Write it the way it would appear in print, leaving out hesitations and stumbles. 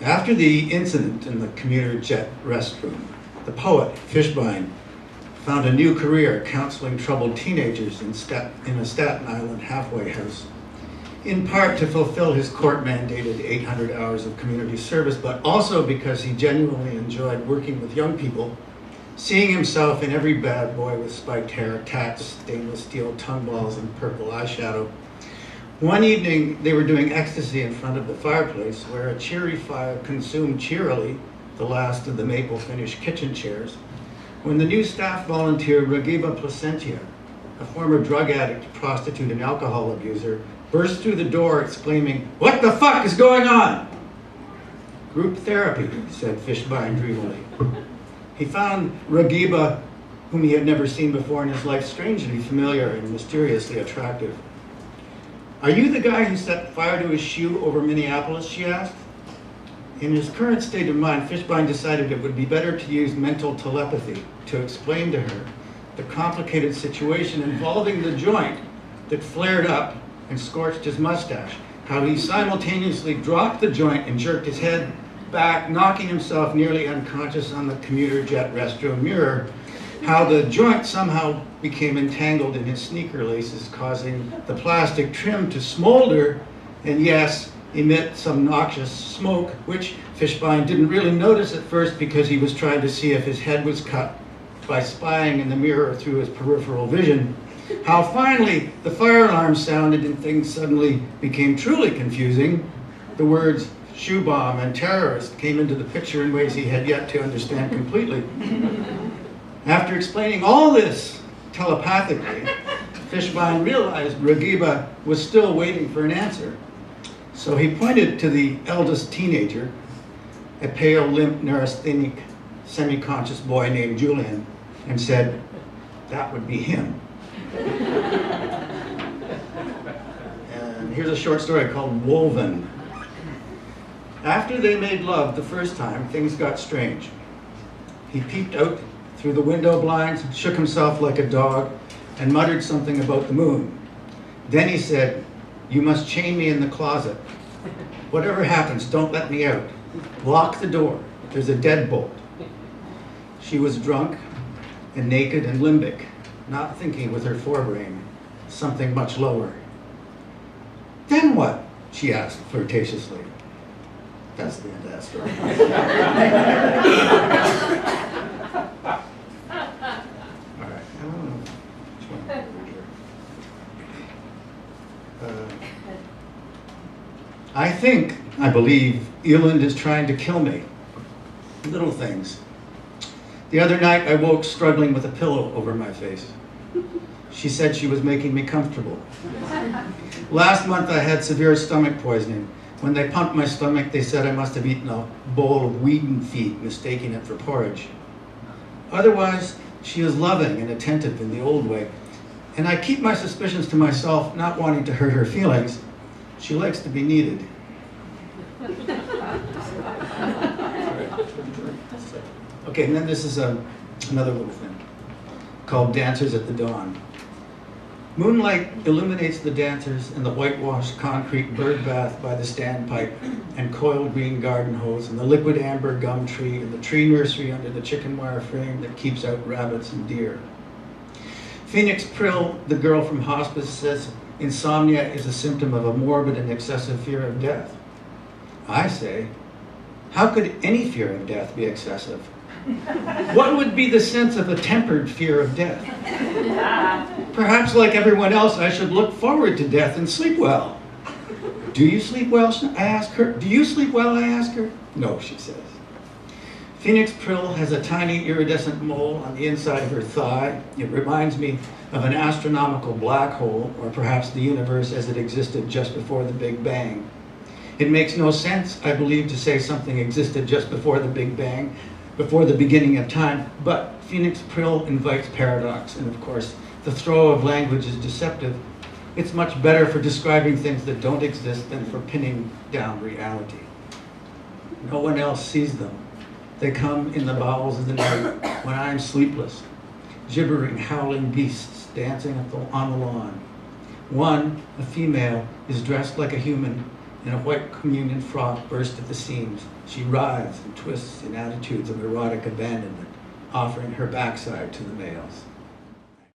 After the incident in the commuter jet restroom, the poet, Fishbein, found a new career counseling troubled teenagers in a Staten Island halfway house, in part to fulfill his court-mandated 800 hours of community service, but also because he genuinely enjoyed working with young people, seeing himself in every bad boy with spiked hair, tats, stainless steel tongue balls, and purple eyeshadow. One evening, they were doing ecstasy in front of the fireplace, where a cheery fire consumed cheerily the last of the maple finish kitchen chairs, when the new staff volunteer, Ragiba Placentia, a former drug addict, prostitute, and alcohol abuser, burst through the door exclaiming, "What the fuck is going on?" "Group therapy," said Fishbein dreamily. He found Ragiba, whom he had never seen before in his life, strangely familiar and mysteriously attractive. "Are you the guy who set fire to his shoe over Minneapolis?" she asked. In his current state of mind, Fishbein decided it would be better to use mental telepathy to explain to her the complicated situation involving the joint that flared up and scorched his mustache, how he simultaneously dropped the joint and jerked his head back, knocking himself nearly unconscious on the commuter jet restroom mirror, how the joint somehow became entangled in his sneaker laces, causing the plastic trim to smolder and, yes, emit some noxious smoke, which Fishbein didn't really notice at first because he was trying to see if his head was cut by spying in the mirror through his peripheral vision. How finally the fire alarm sounded and things suddenly became truly confusing. The words shoe bomb and terrorist came into the picture in ways he had yet to understand completely. After explaining all this telepathically, Fishbein realized Ragiba was still waiting for an answer. So he pointed to the eldest teenager, a pale, limp, neurasthenic, semi-conscious boy named Julian, and said, "That would be him." And here's a short story called Woven. After they made love the first time, things got strange. He peeped out through the window blinds, shook himself like a dog, and muttered something about the moon. Then he said, "You must chain me in the closet. Whatever happens, don't let me out. Lock the door. There's a deadbolt." She was drunk and naked and limbic, not thinking with her forebrain, something much lower. "Then what?" she asked flirtatiously. That's the end of that story. All right. I don't know which one to read here. I believe, Eland is trying to kill me. Little things. The other night I woke struggling with a pillow over my face. She said she was making me comfortable. Last month I had severe stomach poisoning. When they pumped my stomach, they said I must have eaten a bowl of Wheaton feet, mistaking it for porridge. Otherwise, she is loving and attentive in the old way, and I keep my suspicions to myself, not wanting to hurt her feelings. She likes to be needed. Okay, and then this is another little thing called Dancers at the Dawn. Moonlight illuminates the dancers in the whitewashed concrete bird bath by the standpipe and coiled green garden hose and the liquid amber gum tree and the tree nursery under the chicken wire frame that keeps out rabbits and deer. Phoenix Prill, the girl from hospice, says insomnia is a symptom of a morbid and excessive fear of death. I say, how could any fear of death be excessive? What would be the sense of a tempered fear of death? Perhaps like everyone else, I should look forward to death and sleep well. Do you sleep well? I ask her. Do you sleep well? I ask her. No, she says. Phoenix Prill has a tiny iridescent mole on the inside of her thigh. It reminds me of an astronomical black hole, or perhaps the universe as it existed just before the Big Bang. It makes no sense, I believe, to say something existed just before the Big Bang, before the beginning of time, but Phoenix Prill invites paradox, and of course, the throw of language is deceptive. It's much better for describing things that don't exist than for pinning down reality. No one else sees them. They come in the bowels of the night when I am sleepless, gibbering, howling beasts dancing on the lawn. One, a female, is dressed like a human In a white communion frock burst at the seams, she writhes and twists in attitudes of erotic abandonment, offering her backside to the males.